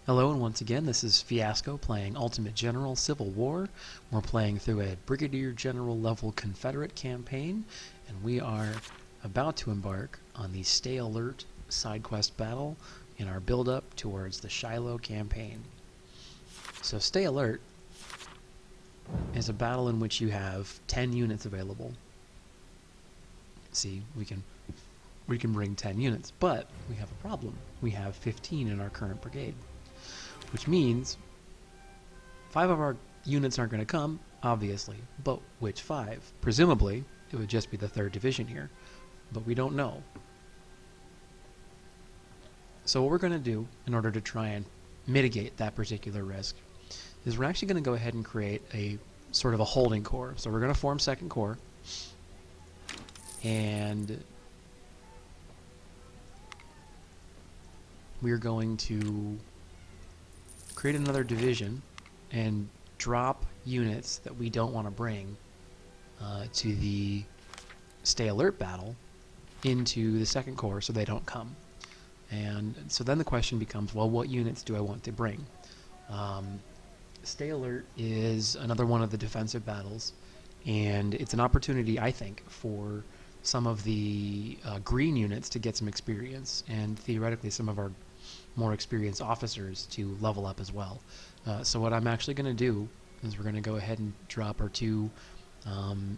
Hello, and once again, this is Fiasco playing Ultimate General Civil War. We're playing through a Brigadier General level Confederate campaign, and we are about to embark on the Stay Alert side quest battle in our build-up towards the Shiloh campaign. So Stay Alert is a battle in which you have 10 units available. See, we can bring 10 units, but we have a problem. We have 15 in our current brigade, which means 5 of our units aren't going to come, obviously, but which 5? Presumably, it would just be the 3rd Division here, but we don't know. So what we're going to do in order to try and mitigate that particular risk is we're actually going to go ahead and create a sort of a holding corps. So we're going to form 2nd Corps, and we're going to create another division and drop units that we don't want to bring to the Stay Alert battle into the 2nd Corps so they don't come. And so then the question becomes, well, what units do I want to bring? Stay Alert is another one of the defensive battles, and it's an opportunity, I think, for some of the green units to get some experience, and theoretically some of our more experienced officers to level up as well. So what I'm actually going to do is we're going to go ahead and drop our 2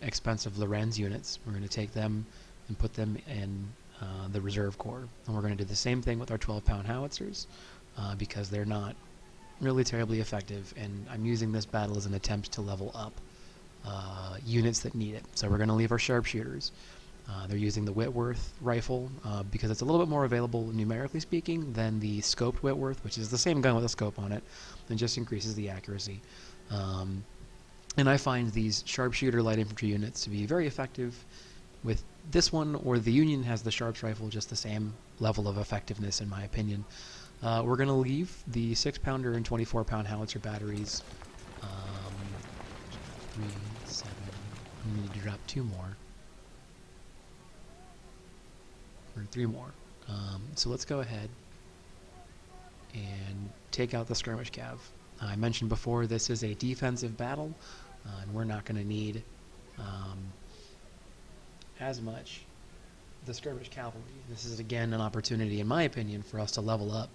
expensive Lorenz units. We're going to take them and put them in the Reserve Corps. And we're going to do the same thing with our 12-pound howitzers because they're not really terribly effective, and I'm using this battle as an attempt to level up units that need it. So we're going to leave our sharpshooters. They're using the Whitworth rifle because it's a little bit more available, numerically speaking, than the scoped Whitworth, which is the same gun with a scope on it, and just increases the accuracy. And I find these sharpshooter light infantry units to be very effective with this one, or the Union has the Sharps rifle, just the same level of effectiveness in my opinion. We're going to leave the 6-pounder and 24-pound howitzer batteries. 3, 7, we need to drop 2 more. Or 3 more. So let's go ahead and take out the skirmish cav. I mentioned before this is a defensive battle, and we're not going to need as much the skirmish cavalry. This is again an opportunity, in my opinion, for us to level up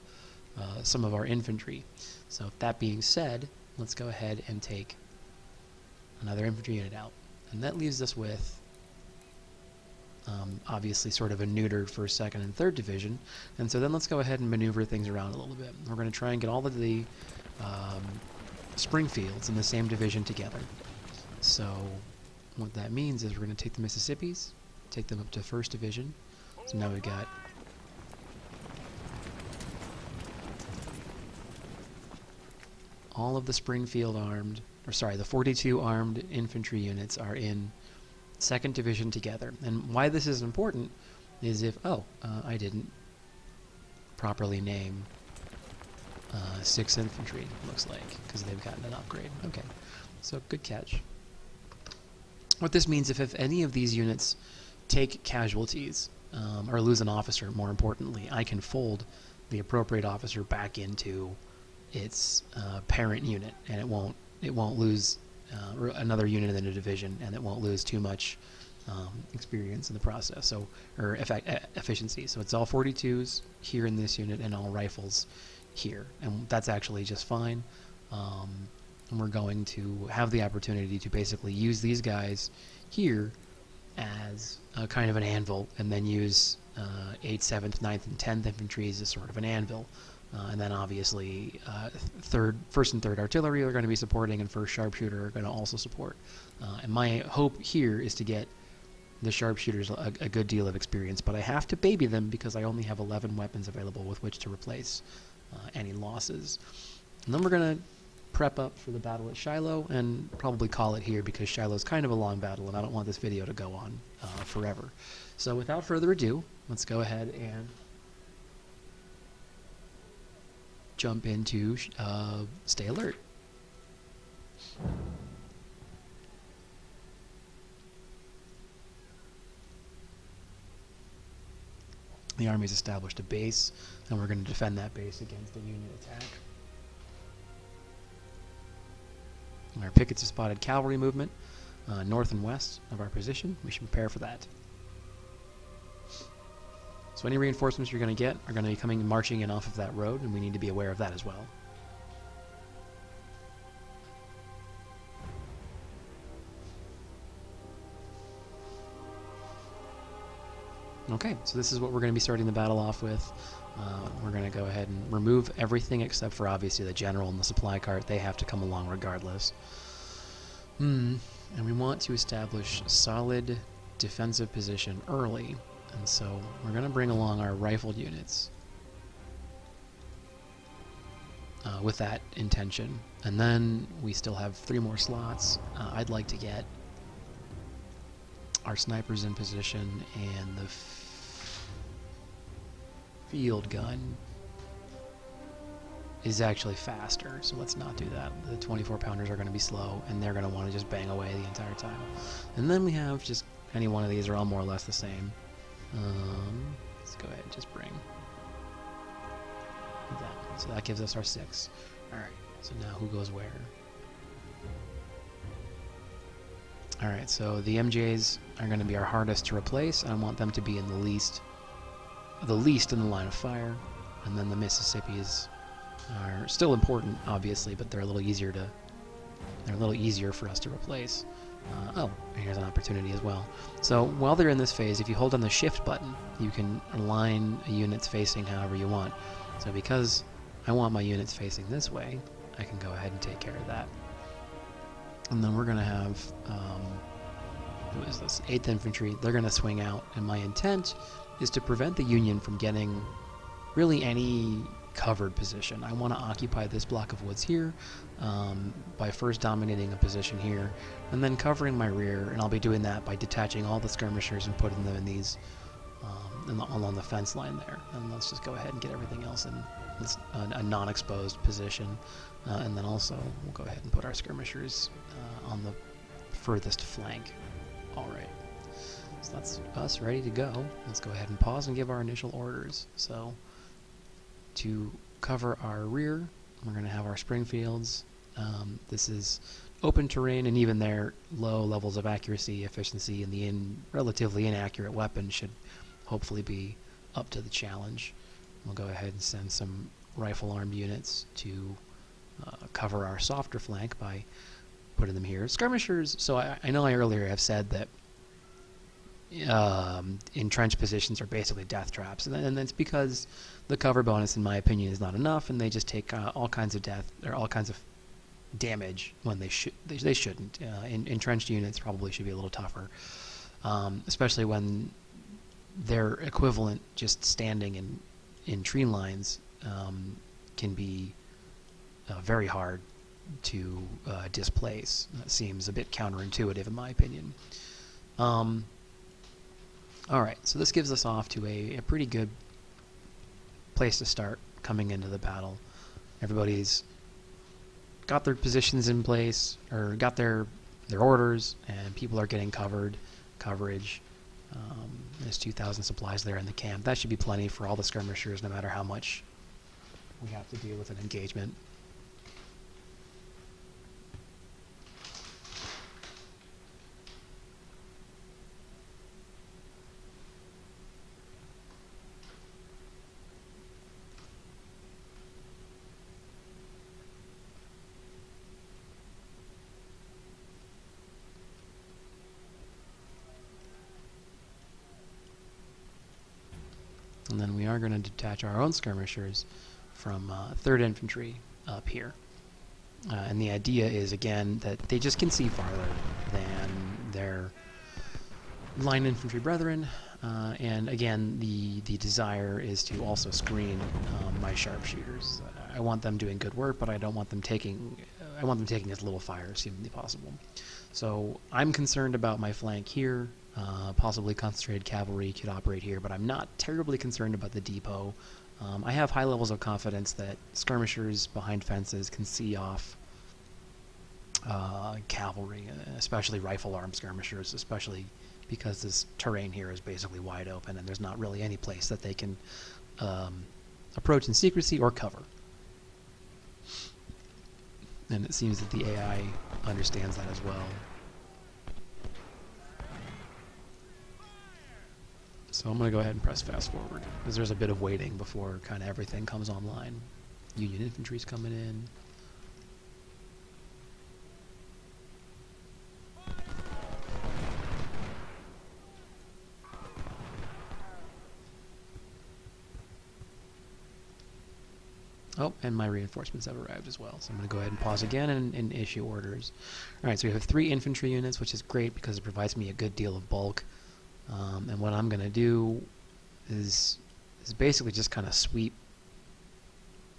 some of our infantry. So that being said, let's go ahead and take another infantry unit out, and that leaves us with obviously sort of a neutered 1st, 2nd, and 3rd Division. And so then let's go ahead and maneuver things around a little bit. We're going to try and get all of the Springfields in the same division together. So what that means is we're going to take the Mississippis, take them up to 1st Division. So now we've got all of the Springfield armed, or sorry, the 42 armed infantry units are in 2nd Division together. And why this is important is if, I didn't properly name 6th Infantry, looks like, because they've gotten an upgrade. Okay, so good catch. What this means, if any of these units take casualties, or lose an officer, more importantly, I can fold the appropriate officer back into its parent unit, and it won't lose another unit in a division, and it won't lose too much experience in the process, so or efficiency. So it's all 42s here in this unit and all rifles here, and that's actually just fine. And we're going to have the opportunity to basically use these guys here as a kind of an anvil, and then use 8th, 7th, 9th, and 10th infantry as sort of an anvil. And then obviously 1st and 3rd artillery are going to be supporting, and 1st sharpshooter are going to also support. And my hope here is to get the sharpshooters a good deal of experience, but I have to baby them because I only have 11 weapons available with which to replace any losses. And then we're going to prep up for the battle at Shiloh and probably call it here because Shiloh's kind of a long battle and I don't want this video to go on forever. So without further ado, let's go ahead and jump into Stay Alert. The Army's established a base, and we're going to defend that base against a Union attack. Our pickets have spotted cavalry movement north and west of our position. We should prepare for that. So any reinforcements you're going to get are going to be coming marching in off of that road, and we need to be aware of that as well. Okay, so this is what we're going to be starting the battle off with. We're going to go ahead and remove everything except for obviously the general and the supply cart. They have to come along regardless. And we want to establish a solid defensive position early. And so we're going to bring along our rifled units with that intention. And then we still have 3 more slots. I'd like to get our snipers in position and the field gun is actually faster, so let's not do that. The 24 pounders are going to be slow, and they're going to want to just bang away the entire time. And then we have just any one of these are all more or less the same. Let's go ahead and just bring that. So that gives us our 6. Alright, so now who goes where? Alright, so the MJs are going to be our hardest to replace. I want them to be in the least in the line of fire. And then the Mississippis are still important, obviously, but they're a little easier for us to replace. Oh, here's an opportunity as well. So while they're in this phase, if you hold on the shift button, you can align units facing however you want. So because I want my units facing this way, I can go ahead and take care of that. And then we're going to have, who is this? 8th Infantry. They're going to swing out, and my intent is to prevent the Union from getting really any covered position. I want to occupy this block of woods here by first dominating a position here, and then covering my rear, and I'll be doing that by detaching all the skirmishers and putting them in these along the fence line there. And let's just go ahead and get everything else in a non-exposed position. And then also, we'll go ahead and put our skirmishers on the furthest flank. Alright, so that's us ready to go. Let's go ahead and pause and give our initial orders. So, to cover our rear, we're going to have our Springfields. This is open terrain, and even their low levels of accuracy, efficiency, and the relatively inaccurate weapons should hopefully be up to the challenge. We'll go ahead and send some rifle-armed units to cover our softer flank by putting them here. Skirmishers, so I know I earlier have said that entrenched positions are basically death traps, and that's because the cover bonus, in my opinion, is not enough, and they just take all kinds of death, or all kinds of damage when they shouldn't. Entrenched units probably should be a little tougher, especially when their equivalent just standing in tree lines can be very hard to displace. That seems a bit counterintuitive in my opinion. Alright, so this gives us off to a pretty good place to start coming into the battle. Everybody's got their positions in place, or got their orders, and people are getting coverage. There's 2,000 supplies there in the camp. That should be plenty for all the skirmishers, no matter how much we have to deal with an engagement. And then we are going to detach our own skirmishers from 3rd Infantry up here. And the idea is, again, that they just can see farther than their line infantry brethren. And again, the desire is to also screen my sharpshooters. I want them doing good work, but I don't want them taking as little fire as humanly possible. So I'm concerned about my flank here. Possibly concentrated cavalry could operate here, but I'm not terribly concerned about the depot. I have high levels of confidence that skirmishers behind fences can see off cavalry, especially rifle-armed skirmishers, especially because this terrain here is basically wide open and there's not really any place that they can approach in secrecy or cover. And it seems that the AI understands that as well. So I'm going to go ahead and press fast forward, because there's a bit of waiting before kind of everything comes online. Union infantry's coming in. Oh, and my reinforcements have arrived as well. So I'm going to go ahead and pause again and issue orders. All right, so we have 3 infantry units, which is great because it provides me a good deal of bulk. And what I'm going to do is basically just kind of sweep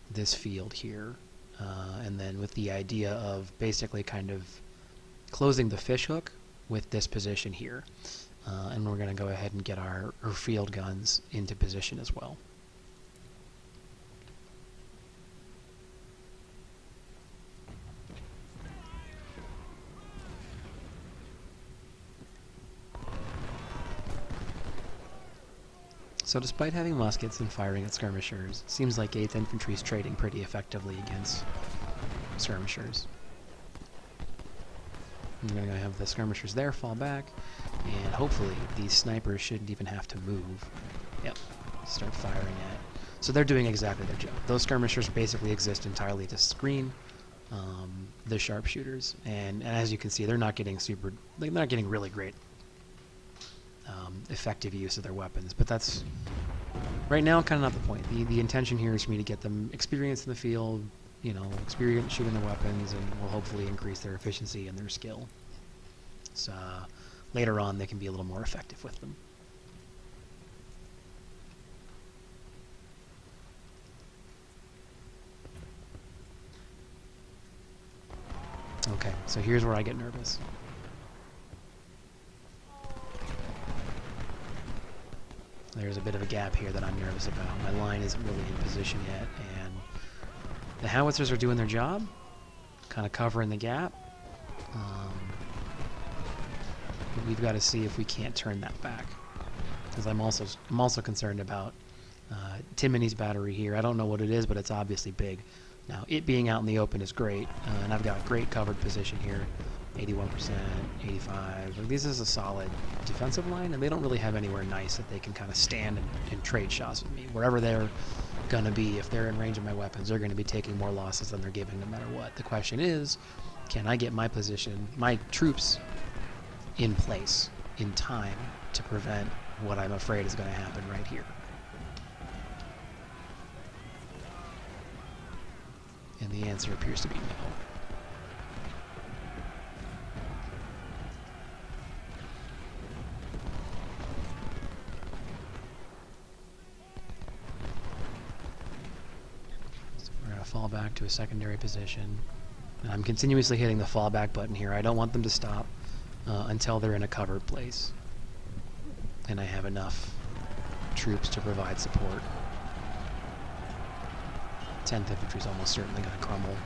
this field here. And then with the idea of basically kind of closing the fishhook with this position here. And we're going to go ahead and get our field guns into position as well. So despite having muskets and firing at skirmishers, it seems like 8th Infantry is trading pretty effectively against skirmishers. I'm going to have the skirmishers there fall back, and hopefully these snipers shouldn't even have to move. Yep, start firing at. So they're doing exactly their job. Those skirmishers basically exist entirely to screen the sharpshooters, and as you can see, they're not getting really great effective use of their weapons, but that's right now kind of not the point. The intention here is for me to get them experience in the field, experience shooting their weapons, and will hopefully increase their efficiency and their skill. So later on they can be a little more effective with them. Okay, so here's where I get nervous. There's a bit of a gap here that I'm nervous about. My line isn't really in position yet, and the howitzers are doing their job, kind of covering the gap. But we've got to see if we can't turn that back, because I'm also concerned about Timony's battery here. I don't know what it is, but it's obviously big. Now, it being out in the open is great, and I've got great covered position here. 81%, 85. Like, this is a solid defensive line, and they don't really have anywhere nice that they can kind of stand and trade shots with me. Wherever they're going to be, if they're in range of my weapons, they're going to be taking more losses than they're giving no matter what. The question is, can I get my position, my troops in place in time to prevent what I'm afraid is going to happen right here? And the answer appears to be no. Fall back to a secondary position. And I'm continuously hitting the fallback button here. I don't want them to stop until they're in a covered place and I have enough troops to provide support. 10th Infantry is almost certainly going to crumble.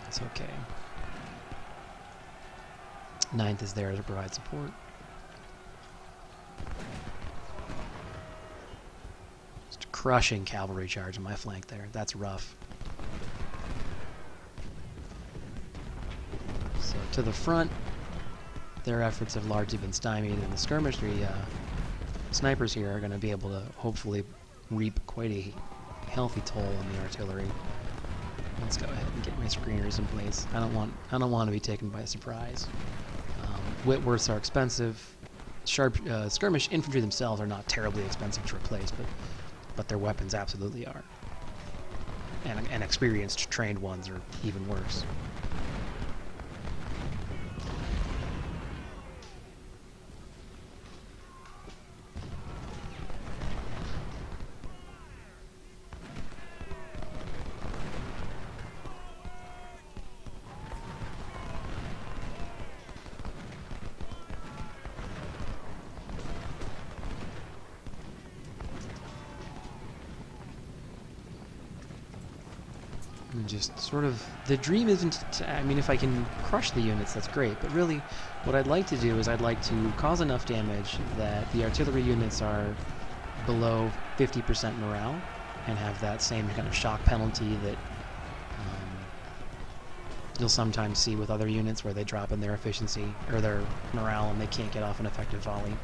It's okay. 9th is there to provide support. Crushing cavalry charge on my flank there. That's rough. So to the front, their efforts have largely been stymied, and the skirmishry snipers here are going to be able to hopefully reap quite a healthy toll on the artillery. Let's go ahead and get my screeners in place. I don't want to be taken by surprise. Whitworths are expensive. Skirmish infantry themselves are not terribly expensive to replace, but their weapons absolutely are. And experienced, trained ones are even worse. Just sort of, the dream isn't I mean, if I can crush the units, that's great, but really what I'd like to do is I'd like to cause enough damage that the artillery units are below 50% morale, and have that same kind of shock penalty that you'll sometimes see with other units where they drop in their efficiency or their morale and they can't get off an effective volley.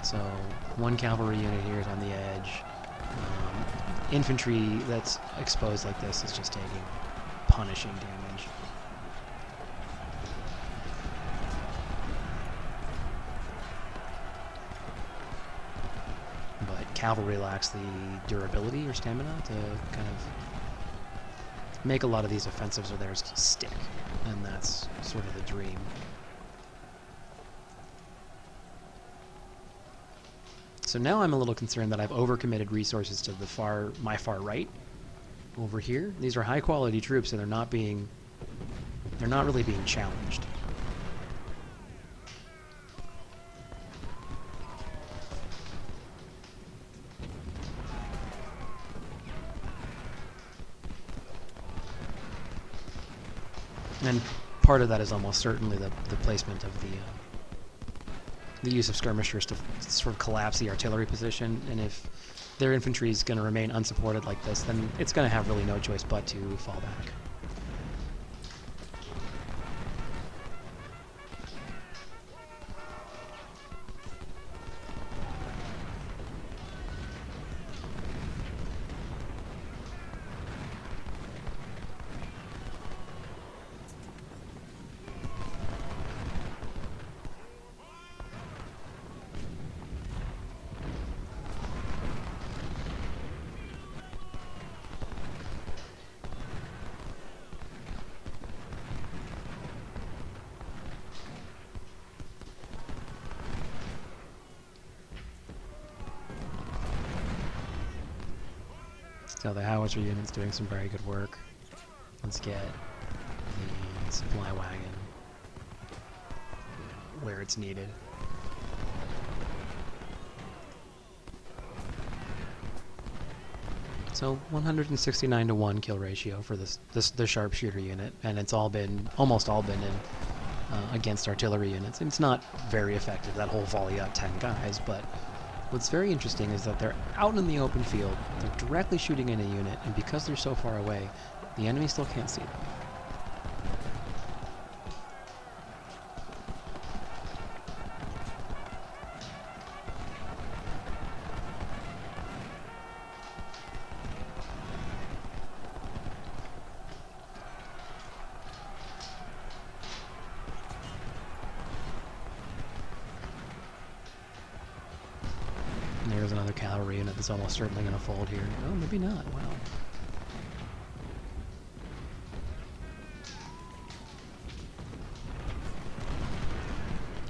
So one cavalry unit here is on the edge. Infantry that's exposed like this is just taking punishing damage. But cavalry lacks the durability or stamina to kind of make a lot of these offensives of theirs stick, and that's sort of the dream. So now I'm a little concerned that I've overcommitted resources to my far right over here. These are high quality troops and they're not really being challenged. And part of that is almost certainly the placement of the use of skirmishers to sort of collapse the artillery position, and if their infantry is going to remain unsupported like this, then it's going to have really no choice but to fall back. So the howitzer unit's doing some very good work. Let's get the supply wagon where it's needed. So 169-to-1 kill ratio for the sharpshooter unit, and it's almost all been in against artillery units. And it's not very effective, that whole volley out 10 guys, but what's very interesting is that they're out in the open field, they're directly shooting in a unit, and because they're so far away, the enemy still can't see them. There's another cavalry unit that's almost certainly going to fold here. Oh, maybe not. Wow.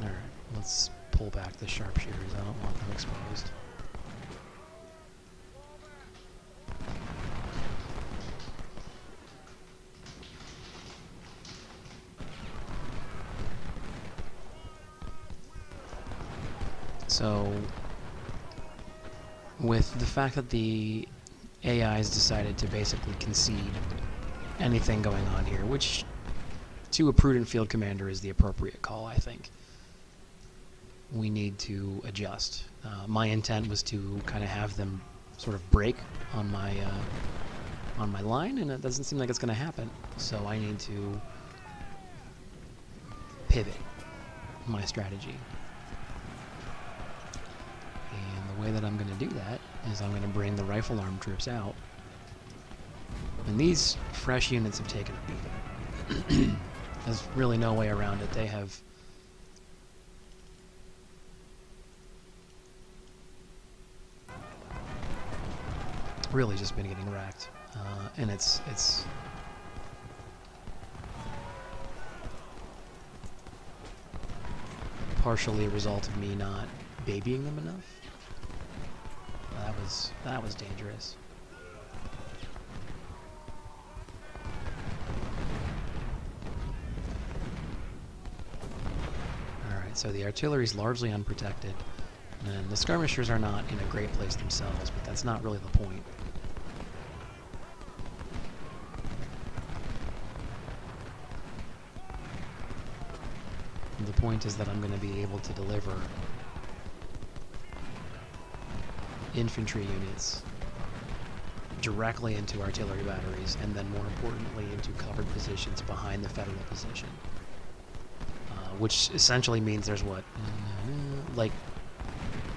Alright, let's pull back the sharpshooters. I don't want them exposed. So with the fact that the AIs decided to basically concede anything going on here, which to a prudent field commander is the appropriate call, I think, we need to adjust. My intent was to kind of have them sort of break on my line, and it doesn't seem like it's going to happen. So I need to pivot my strategy. The way that I'm going to do that is I'm going to bring the rifle arm troops out. And these fresh units have taken a beating. There's really no way around it. They have really just been getting wrecked. And it's partially a result of me not babying them enough. That was dangerous. Alright, so the artillery is largely unprotected, and the skirmishers are not in a great place themselves, but that's not really the point. The point is that I'm going to be able to deliver infantry units directly into artillery batteries, and then more importantly into covered positions behind the federal position. Which essentially means there's what? Like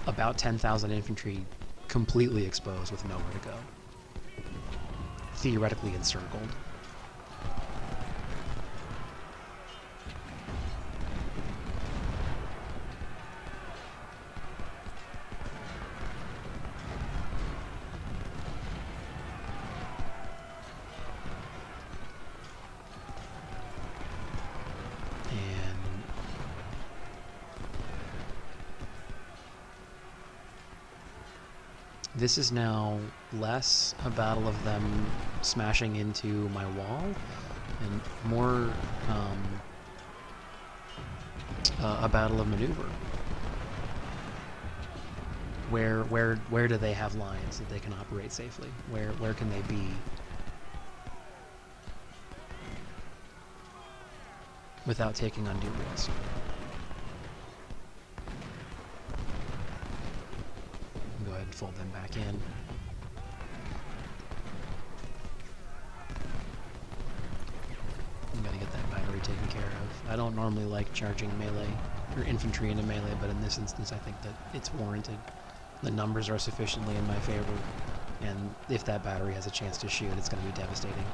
about 10,000 infantry completely exposed with nowhere to go. Theoretically encircled. This is now less a battle of them smashing into my wall, and more a battle of maneuver. Where do they have lines that they can operate safely? Where can they be without taking undue risk? Go ahead and fold them back in. I'm gonna get that battery taken care of. I don't normally like charging melee or infantry into melee, but in this instance I think that it's warranted. The numbers are sufficiently in my favor, and if that battery has a chance to shoot, it's going to be devastating.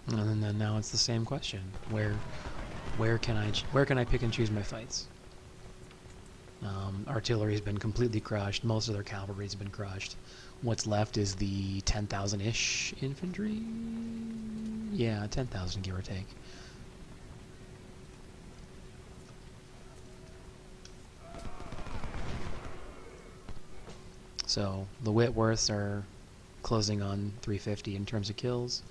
And then now it's the same question: where can I pick and choose my fights? Artillery's been completely crushed. Most of their cavalry's been crushed. What's left is the 10,000-ish infantry. Yeah, 10,000 give or take. So the Whitworths are closing on 350 in terms of kills.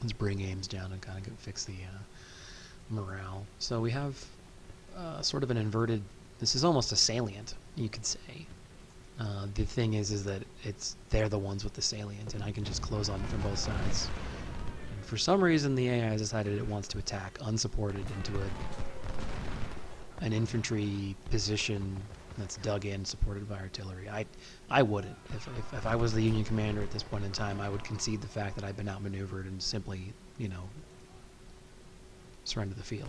Let's bring aims down and kind of fix the morale. So we have sort of an inverted. This is almost a salient, you could say. The thing is that they're the ones with the salient, and I can just close on it from both sides. And for some reason, the AI has decided it wants to attack unsupported into an infantry position that's dug in, supported by artillery. I wouldn't. If I was the Union commander at this point in time, I would concede the fact that I've been outmaneuvered and simply, surrender the field.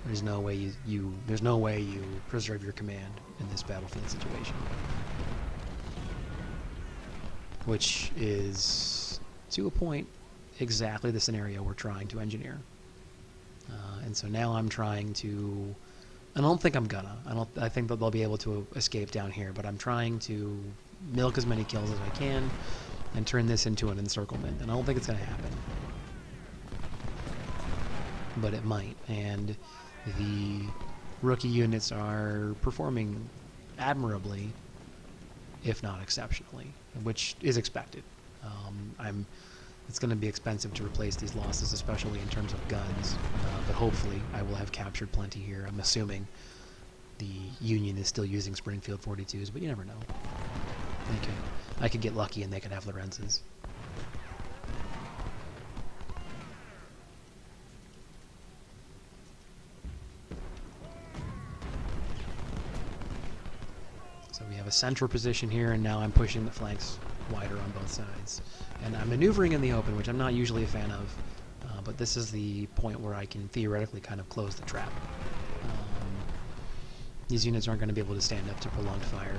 There's no way you preserve your command in this battlefield situation. Which is, to a point, exactly the scenario we're trying to engineer. And so now I'm trying to... I don't think I'm gonna. I think that they'll be able to escape down here, but I'm trying to milk as many kills as I can and turn this into an encirclement. And I don't think it's gonna happen. But it might. And the rookie units are performing admirably, if not exceptionally, which is expected. It's going to be expensive to replace these losses, especially in terms of guns, but hopefully I will have captured plenty here. I'm assuming the Union is still using Springfield 42s, but you never know. I could get lucky and they could have Lorenz's. So we have a central position here, and now I'm pushing the flanks wider on both sides. And I'm maneuvering in the open, which I'm not usually a fan of, but this is the point where I can theoretically kind of close the trap. These units aren't going to be able to stand up to prolonged fire.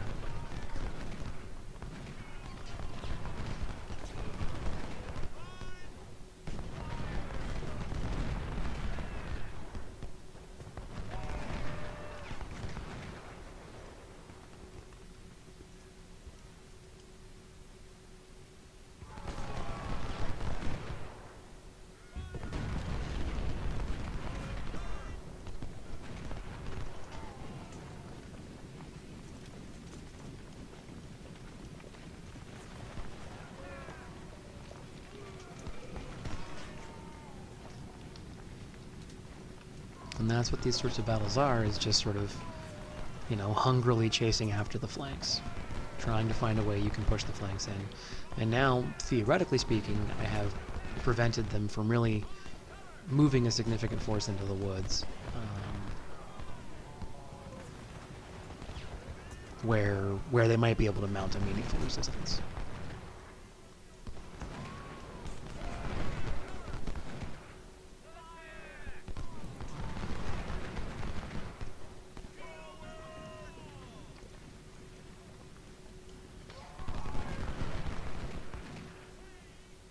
that's what these sorts of battles are, is just sort of, you know, hungrily chasing after the flanks, trying to find a way you can push the flanks in. And now, theoretically speaking, I have prevented them from really moving a significant force into the woods, where they might be able to mount a meaningful resistance.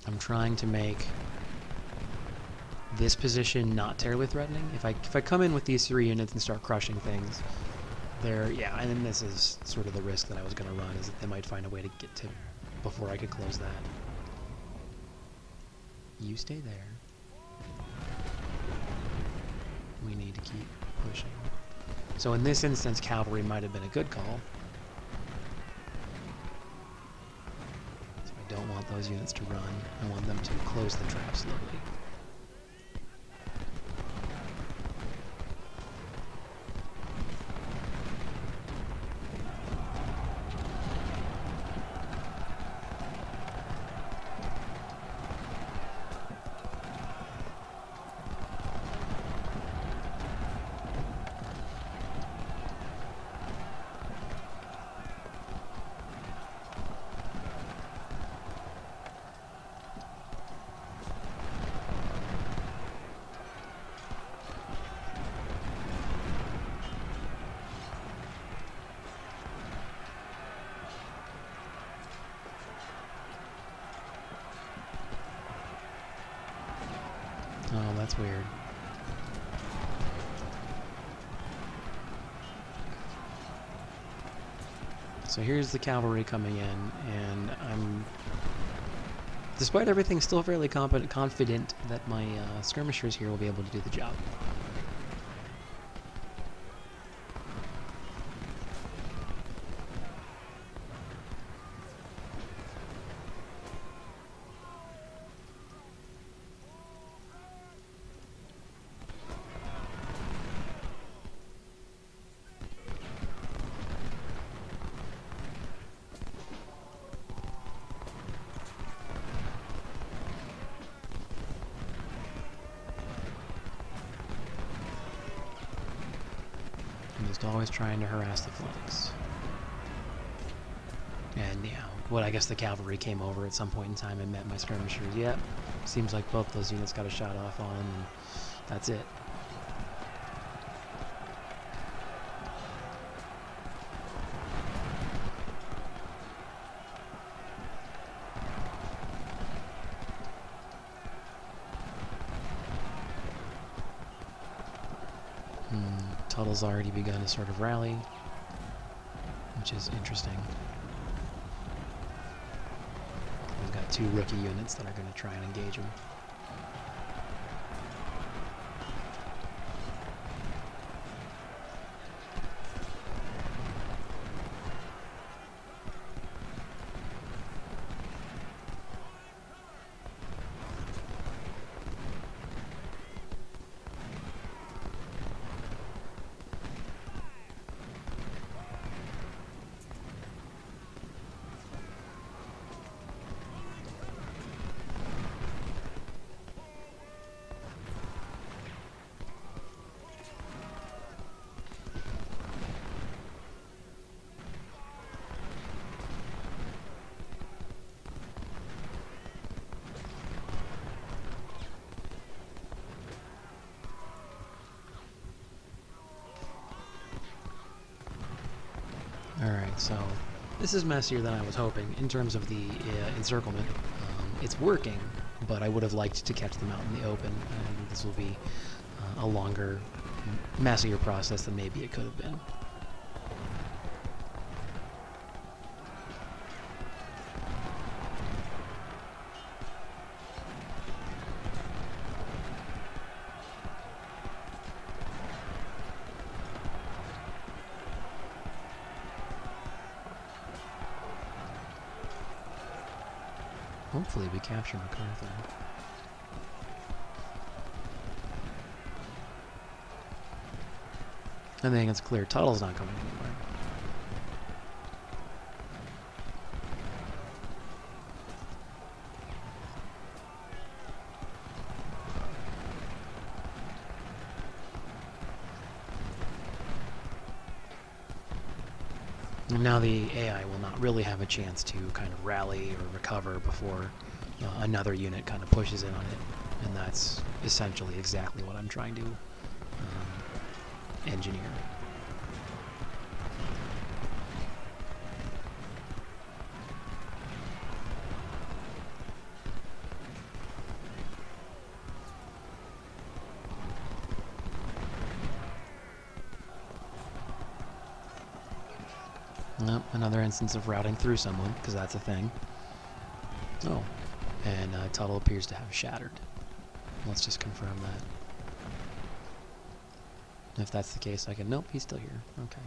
I'm trying to make this position not terribly threatening. If I come in with these 3 units and start crushing things, yeah, and then this is sort of the risk that I was going to run, is that they might find a way to get to before I could close that. You stay there. We need to keep pushing. So in this instance, cavalry might have been a good call. So I don't want those units to run. I want them to close the trap slowly. Oh, that's weird. So here's the cavalry coming in, and I'm, despite everything, still fairly confident that my skirmishers here will be able to do the job. Just always trying to harass the flanks. And yeah, I guess the cavalry came over at some point in time and met my skirmishers. Yep, seems like both those units got a shot off on, and that's it. Tuttle's already begun to sort of rally, which is interesting. We've got 2 rookie units that are going to try and engage him. Alright, so this is messier than I was hoping in terms of the encirclement. It's working, but I would have liked to catch them out in the open, and this will be a longer, messier process than maybe it could have been. Hopefully we capture MacArthur. I think it's clear Tuttle's not going anywhere. And now the AI will not really have a chance to kind of rally or recover before another unit kind of pushes in on it. And that's essentially exactly what I'm trying to engineer. Nope, another instance of routing through someone, because that's a thing. Oh, and Tuttle appears to have shattered. Let's just confirm that. If that's the case, I can... Nope, he's still here. Okay.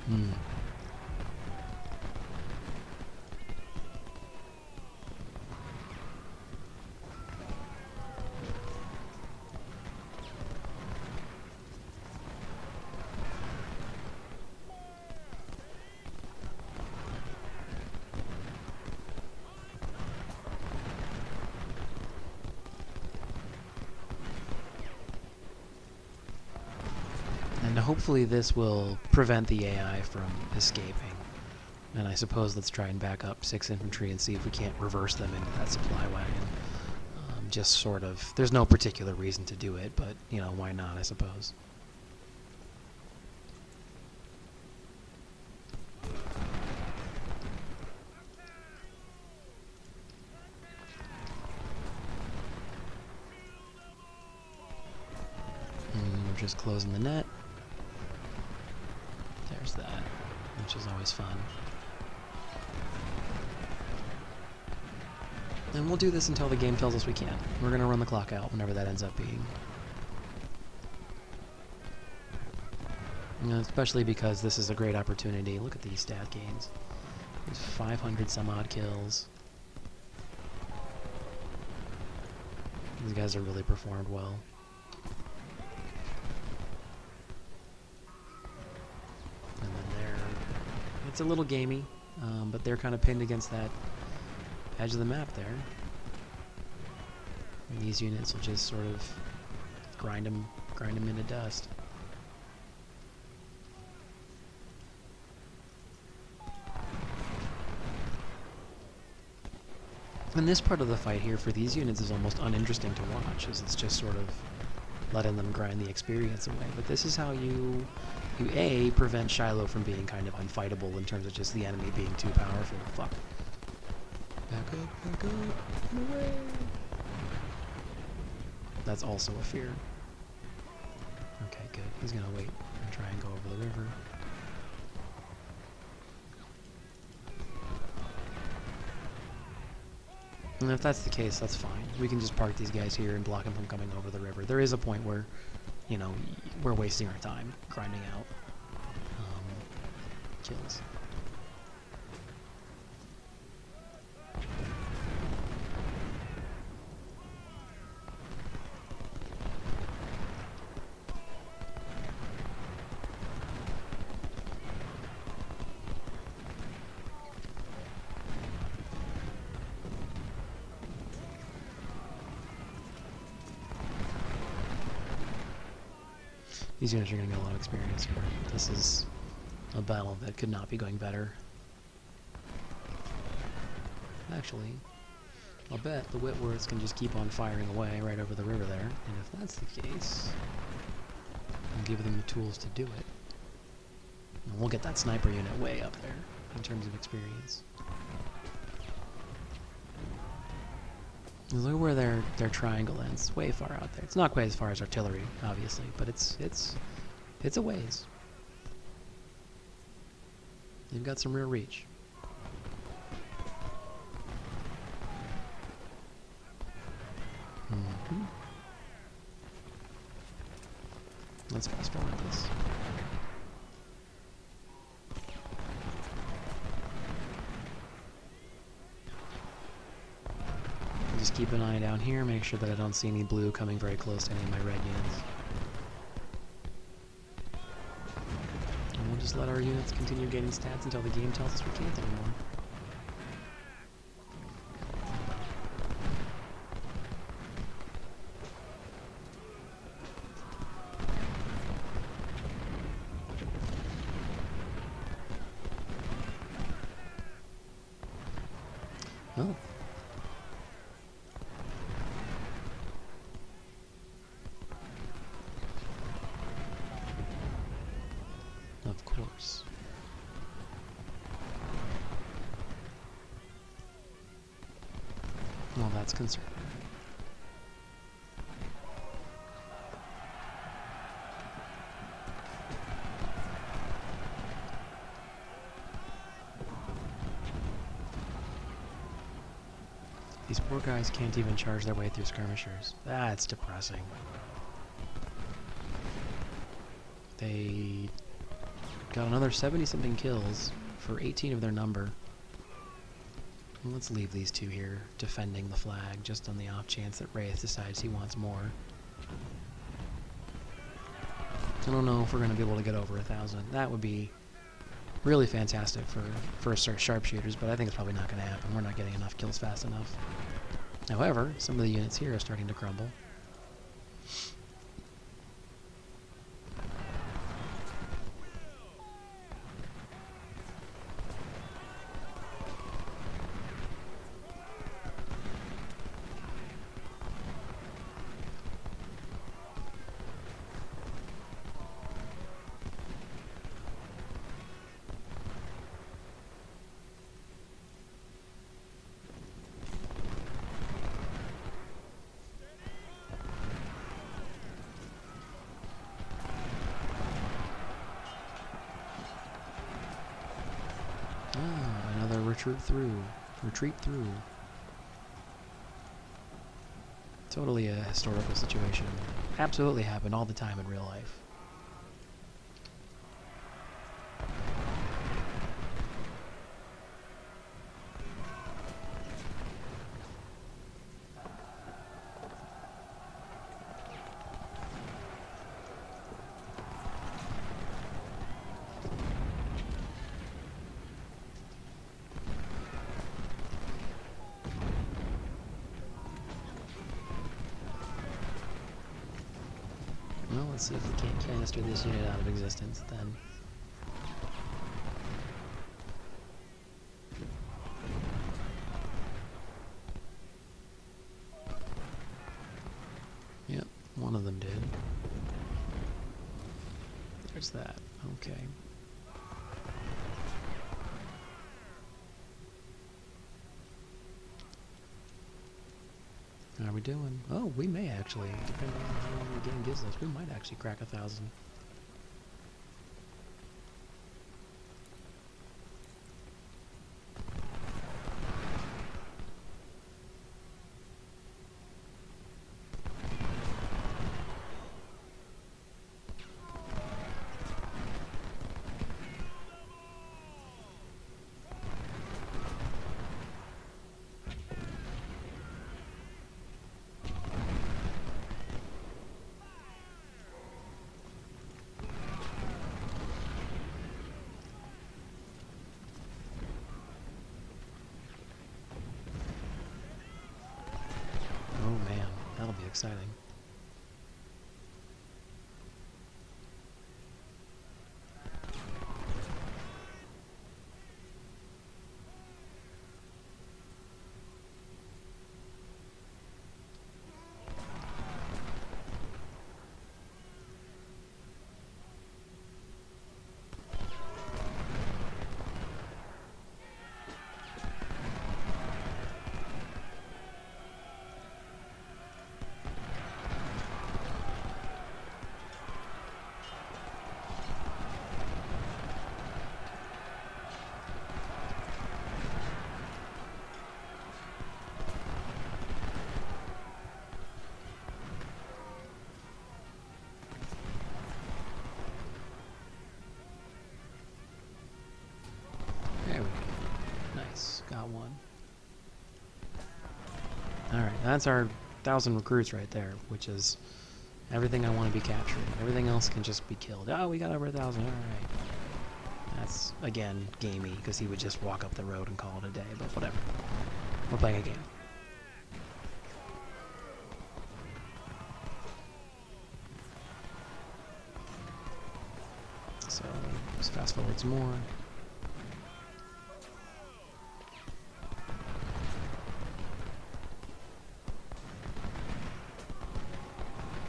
Hmm. And hopefully this will prevent the AI from escaping. And I suppose let's try and back up 6 infantry and see if we can't reverse them into that supply wagon. Just sort of, there's no particular reason to do it, but, you know, why not, I suppose. And we're just closing the net. There's that, which is always fun. And we'll do this until the game tells us we can. We're going to run the clock out whenever that ends up being. You know, especially because this is a great opportunity. Look at these stat gains. There's 500 some odd kills. These guys have really performed well. And then it's a little gamey, but they're kind of pinned against that edge of the map there. And these units will just sort of grind them into dust. And this part of the fight here for these units is almost uninteresting to watch, as it's just sort of letting them grind the experience away. But this is how you A, prevent Shiloh from being kind of unfightable in terms of just the enemy being too powerful. Fuck. Back up, and away. That's also a fear. Okay, good. He's gonna wait and try and go over the river. And if that's the case, that's fine. We can just park these guys here and block them from coming over the river. There is a point where, you know, we're wasting our time grinding out kills. These units are going to get a lot of experience here. This is a battle that could not be going better. Actually, I'll bet the Whitworths can just keep on firing away right over the river there. And if that's the case, I'll give them the tools to do it. And we'll get that sniper unit way up there in terms of experience. Look where their triangle ends. Way far out there. It's not quite as far as artillery, obviously, but it's a ways. They've got some real reach. Let's fast forward this. Just keep an eye down here, make sure that I don't see any blue coming very close to any of my red units. And we'll just let our units continue gaining stats until the game tells us we can't anymore. Oh. Of course. Well, that's concerning. These poor guys can't even charge their way through skirmishers. That's depressing. They got another 70-something kills for 18 of their number. And let's leave these two here defending the flag, just on the off chance that Wraith decides he wants more. I don't know if we're going to be able to get over 1,000. That would be really fantastic for sharpshooters, but I think it's probably not going to happen. We're not getting enough kills fast enough. However, some of the units here are starting to crumble. Another retreat through. Totally a historical situation. Absolutely happened all the time in real life. Well, let's see if we can't canister this unit out of existence, then. Yep, one of them did. There's that. Okay. How are we doing? Oh, we may actually, depending on how long the game gives us, we might actually crack 1,000. be exciting. There we go. Nice. Got one. Alright, that's our 1,000 recruits right there, which is everything I want to be capturing. Everything else can just be killed. Oh, we got over 1,000. Alright. That's, again, gamey, because he would just walk up the road and call it a day, but whatever. We're playing a game. So, let's fast forward some more.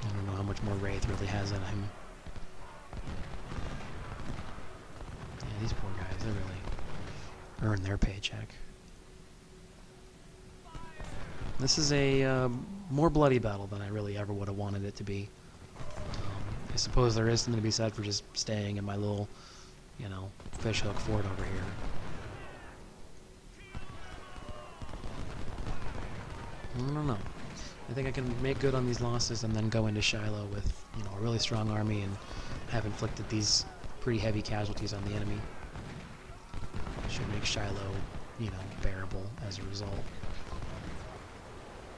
I don't know how much more Wraith really has in him. Yeah, these poor guys, they really earn their paycheck. This is a more bloody battle than I really ever would have wanted it to be. I suppose there is something to be said for just staying in my little, you know, fishhook fort over here. I don't know. I think I can make good on these losses and then go into Shiloh with, you know, a really strong army and have inflicted these pretty heavy casualties on the enemy. Should make Shiloh, you know, bearable as a result.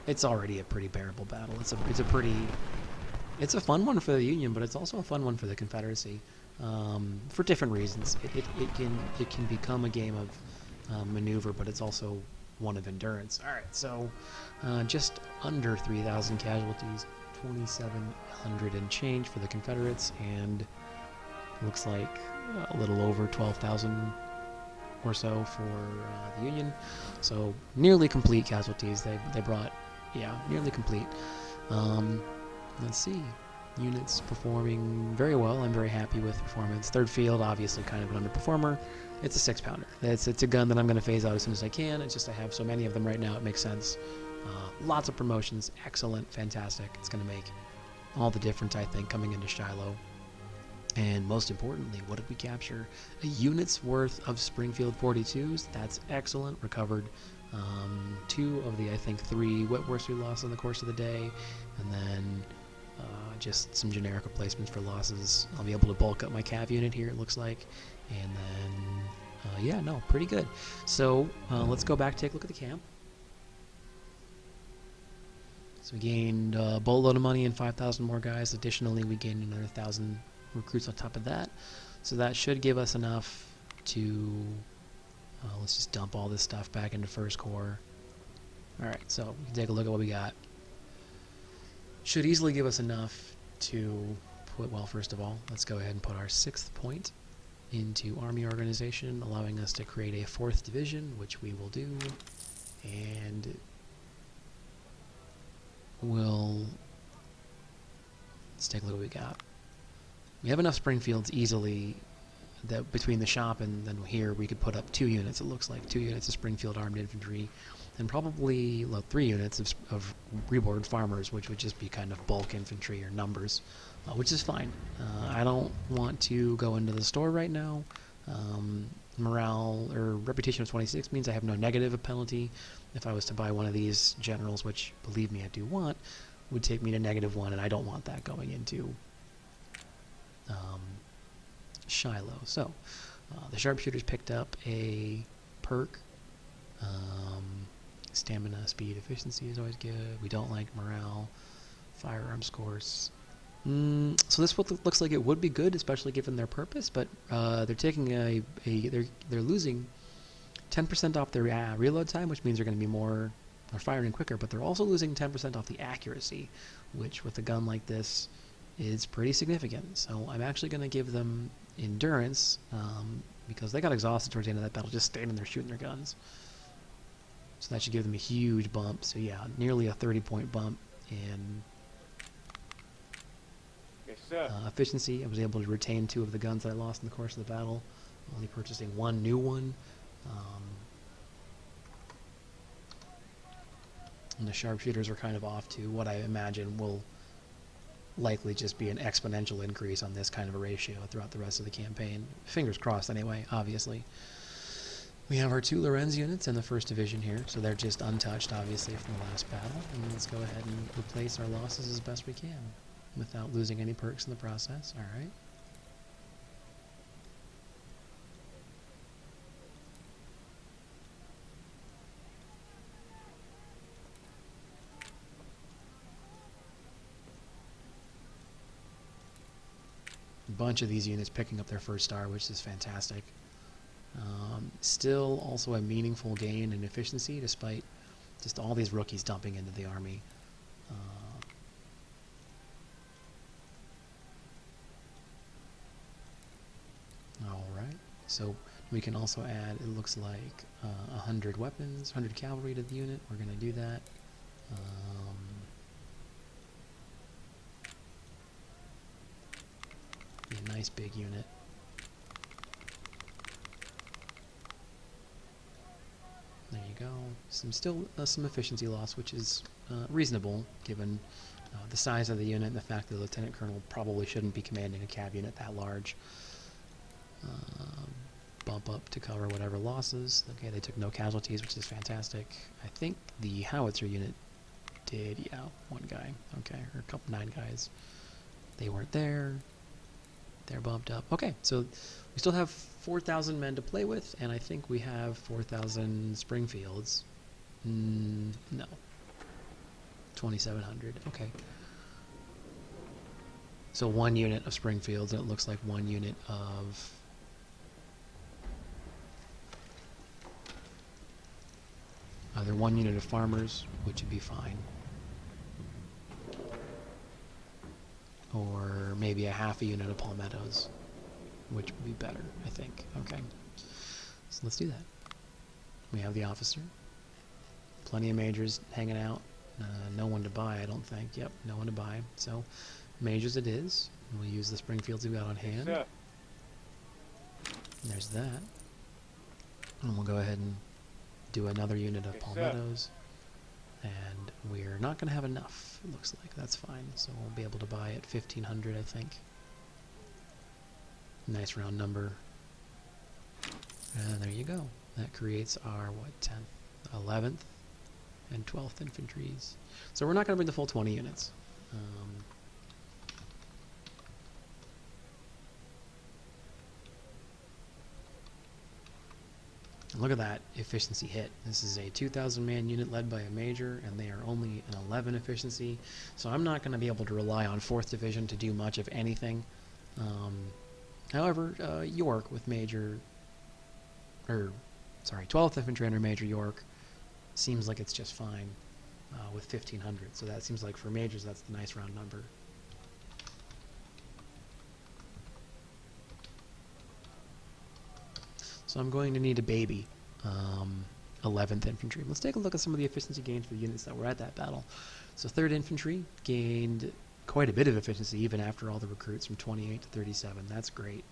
It's already a pretty bearable battle. It's a fun one for the Union, but it's also a fun one for the Confederacy, for different reasons. It can become a game of maneuver, but it's also one of endurance. All right, so just under 3,000 casualties, 2,700 and change for the Confederates, and looks like a little over 12,000 or so for the Union. So nearly complete casualties. They brought, yeah, nearly complete. Let's see. Units performing very well. I'm very happy with performance. Third Field, obviously kind of an underperformer. It's a 6-pounder. It's a gun that I'm going to phase out as soon as I can. It's just I have so many of them right now, it makes sense. Lots of promotions. Excellent. Fantastic. It's going to make all the difference, I think, coming into Shiloh. And most importantly, what did we capture? A unit's worth of Springfield 42s. That's excellent. Recovered 2 of the, I think, 3 Whitworths we lost in the course of the day. And then just some generic replacements for losses. I'll be able to bulk up my cav unit here, it looks like. And then, yeah, no, pretty good. So let's go back, take a look at the camp. So we gained a boatload of money and 5,000 more guys. Additionally, we gained another 1,000 recruits on top of that. So that should give us enough to, let's just dump all this stuff back into First Corps. Alright, so we can take a look at what we got. Should easily give us enough to put, well, first of all, let's go ahead and put our 6th point into Army Organization, allowing us to create a 4th division, which we will do. And let's take a look at what we got. We have enough Springfields easily that between the shop and then here we could put up 2 units, it looks like. 2 units of Springfield Armed Infantry, and probably 3 units of reborn farmers, which would just be kind of bulk infantry or numbers, which is fine. I don't want to go into the store right now. Morale or reputation of 26 means I have no negative penalty. If I was to buy one of these generals, which believe me I do want, would take me to -1, and I don't want that going into Shiloh. So the sharpshooters picked up a perk. Stamina, speed, efficiency is always good. We don't like morale. Firearms course. So this looks like it would be good, especially given their purpose. But they're taking they're losing 10% off their reload time, which means they're going to be more They're firing quicker, but they're also losing 10% off the accuracy, which with a gun like this is pretty significant. So I'm actually going to give them endurance, because they got exhausted towards the end of that battle just standing there shooting their guns. So that should give them a huge bump. So yeah, nearly a 30-point bump in efficiency. I was able to retain 2 of the guns that I lost in the course of the battle, only purchasing 1 new one. And the sharpshooters are kind of off to what I imagine will likely just be an exponential increase on this kind of a ratio throughout the rest of the campaign. Fingers crossed anyway, obviously. We have our 2 Lorenz units in the 1st Division here, so they're just untouched, obviously, from the last battle. And let's go ahead and replace our losses as best we can without losing any perks in the process. All right. A bunch of these units picking up their 1st star, which is fantastic. Still also a meaningful gain in efficiency despite just all these rookies dumping into the army. Alright, so we can also add, it looks like, 100 weapons, 100 cavalry to the unit. We're going to do that. Be a nice big unit. There you go. Still some efficiency loss, which is reasonable given the size of the unit and the fact that the lieutenant colonel probably shouldn't be commanding a cav unit that large. Bump up to cover whatever losses. Okay, they took no casualties, which is fantastic. I think the howitzer unit did, yeah, 1 guy. Okay, or a couple 9 guys. They weren't there. They're bumped up. Okay, so we still have 4,000 men to play with, and I think we have 4,000 Springfields. No. 2,700. Okay. So 1 unit of Springfields, and it looks like 1 unit of... either 1 unit of farmers, which would be fine. Or maybe a half a unit of palmettos, which would be better, I think. Okay, so let's do that. We have the officer. Plenty of majors hanging out. No one to buy, I don't think. Yep, no one to buy. So, majors it is. We'll use the Springfields we've got on hand. Yes, there's that. And we'll go ahead and do another unit of palmettos. And we're not going to have enough, it looks like. That's fine. So we'll be able to buy at 1,500, I think. Nice round number. And there you go. That creates our, what, 10th, 11th, and 12th infantries. So we're not going to bring the full 20 units. Look at that efficiency hit. This is a 2,000 man unit led by a major, and they are only an 11 efficiency. So I'm not going to be able to rely on 4th Division to do much of anything. However, York with major, 12th Infantry under Major York seems like it's just fine with 1,500. So that seems like for majors, that's the nice round number. So I'm going to need a baby 11th Infantry. Let's take a look at some of the efficiency gains for the units that were at that battle. So 3rd Infantry gained quite a bit of efficiency even after all the recruits from 28 to 37. That's great.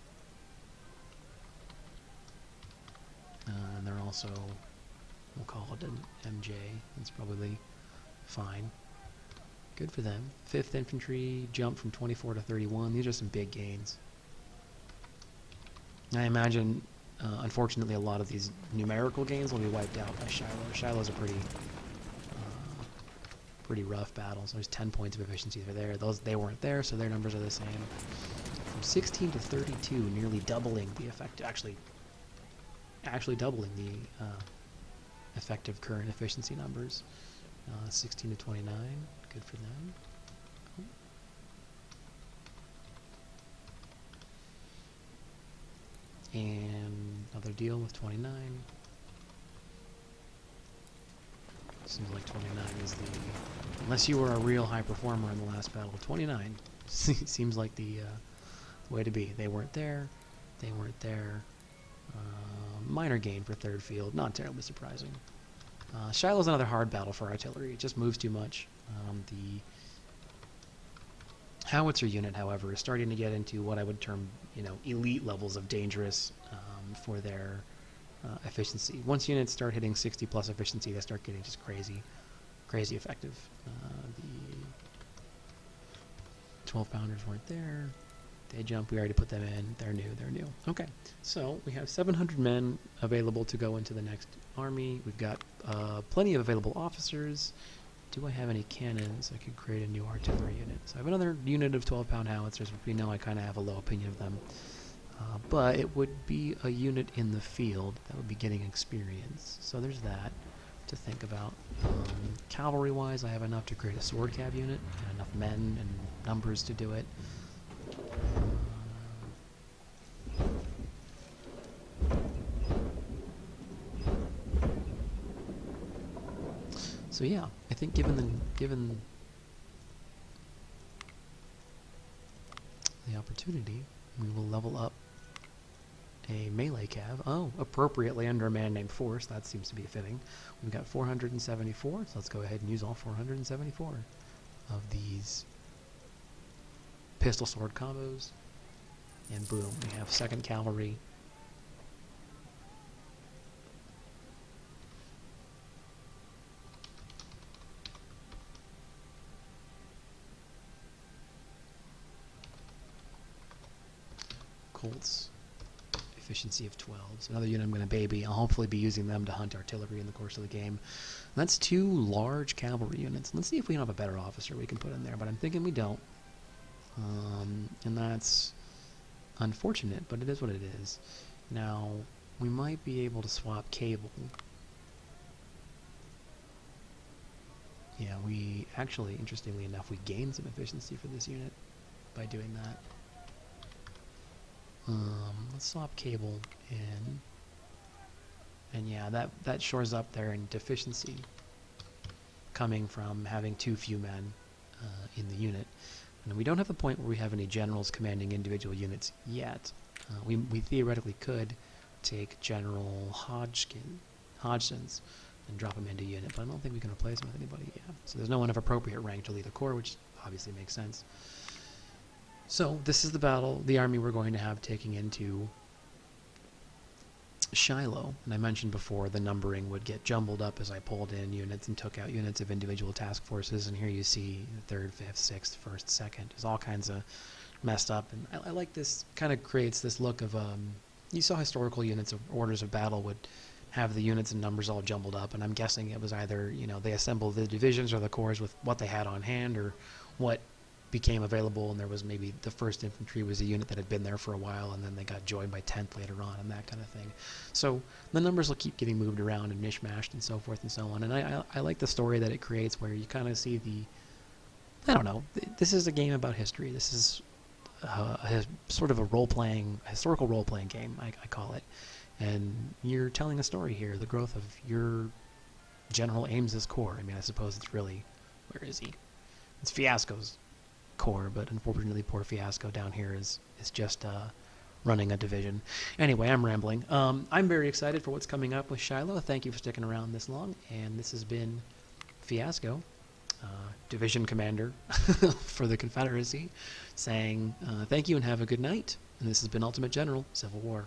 And they're also, we'll call it an MJ. That's probably fine. Good for them. 5th Infantry jumped from 24 to 31. These are some big gains. I imagine, unfortunately, a lot of these numerical gains will be wiped out by Shiloh. Shiloh's a pretty rough battle. So there's 10 points of efficiency there. They weren't there, so their numbers are the same. From 16 to 32, nearly doubling the effect. Actually doubling the effective current efficiency numbers. 16 to 29. Good for them. And another deal with 29. Seems like 29 is the... Unless you were a real high performer in the last battle, 29 seems like the way to be. They weren't there. They weren't there. Minor gain for third field. Not terribly surprising. Shiloh's another hard battle for artillery. It just moves too much. The howitzer unit, however, is starting to get into what I would term, elite levels of dangerous for their efficiency. Once units start hitting 60 plus efficiency, they start getting just crazy effective. The 12 pounders weren't there. They jump. We already put them in. They're new. Okay, so we have 700 men available to go into the next army. We've got plenty of available officers. Do I have any cannons? I could create a new artillery unit. So I have another unit of 12-pound howitzers, but we know I kind of have a low opinion of them. But it would be a unit in the field that would be getting experience. So there's that to think about. Cavalry-wise, I have enough to create a sword cav unit, and enough men and numbers to do it. So yeah, I think given the opportunity, we will level up a melee cav. Oh, appropriately under a man named Force. That seems to be fitting. We've got 474, so let's go ahead and use all 474 of these pistol sword combos. And boom, we have 2nd Cavalry. Colts. Efficiency of 12. So another unit I'm going to baby. I'll hopefully be using them to hunt artillery in the course of the game. And that's 2 large cavalry units. Let's see if we don't have a better officer we can put in there, but I'm thinking we don't. And that's unfortunate, but it is what it is. Now, we might be able to swap cable. Yeah, we actually, interestingly enough, we gained some efficiency for this unit by doing that. Let's swap cable in. And yeah, that shores up their deficiency coming from having too few men in the unit. And we don't have the point where we have any generals commanding individual units yet. We theoretically could take General Hodgson's and drop him into unit, but I don't think we can replace him with anybody yet. So there's no one of appropriate rank to lead a corps, which obviously makes sense. So this is the army we're going to have taking into Shiloh. And I mentioned before the numbering would get jumbled up as I pulled in units and took out units of individual task forces. And here you see 3rd, 5th, 6th, 1st, 2nd. There's all kinds of messed up. And I like this, kind of creates this look of, you saw historical units of orders of battle would have the units and numbers all jumbled up. And I'm guessing it was either, they assembled the divisions or the corps with what they had on hand or what became available, and there was maybe the 1st Infantry was a unit that had been there for a while, and then they got joined by 10th later on, and that kind of thing. So the numbers will keep getting moved around and mishmashed and so forth and so on. And I like the story that it creates where you kind of see I don't know, this is a game about history. This is sort of a historical role-playing game, I call it. And you're telling a story here, the growth of your General Ames's corps. I mean, I suppose it's really, where is he? It's Fiasco's corps, but unfortunately poor Fiasco down here is just running a division. Anyway, I'm rambling. I'm very excited for what's coming up with Shiloh. Thank you for sticking around this long, and this has been Fiasco, division commander for the Confederacy, saying thank you and have a good night. And this has been Ultimate General Civil War.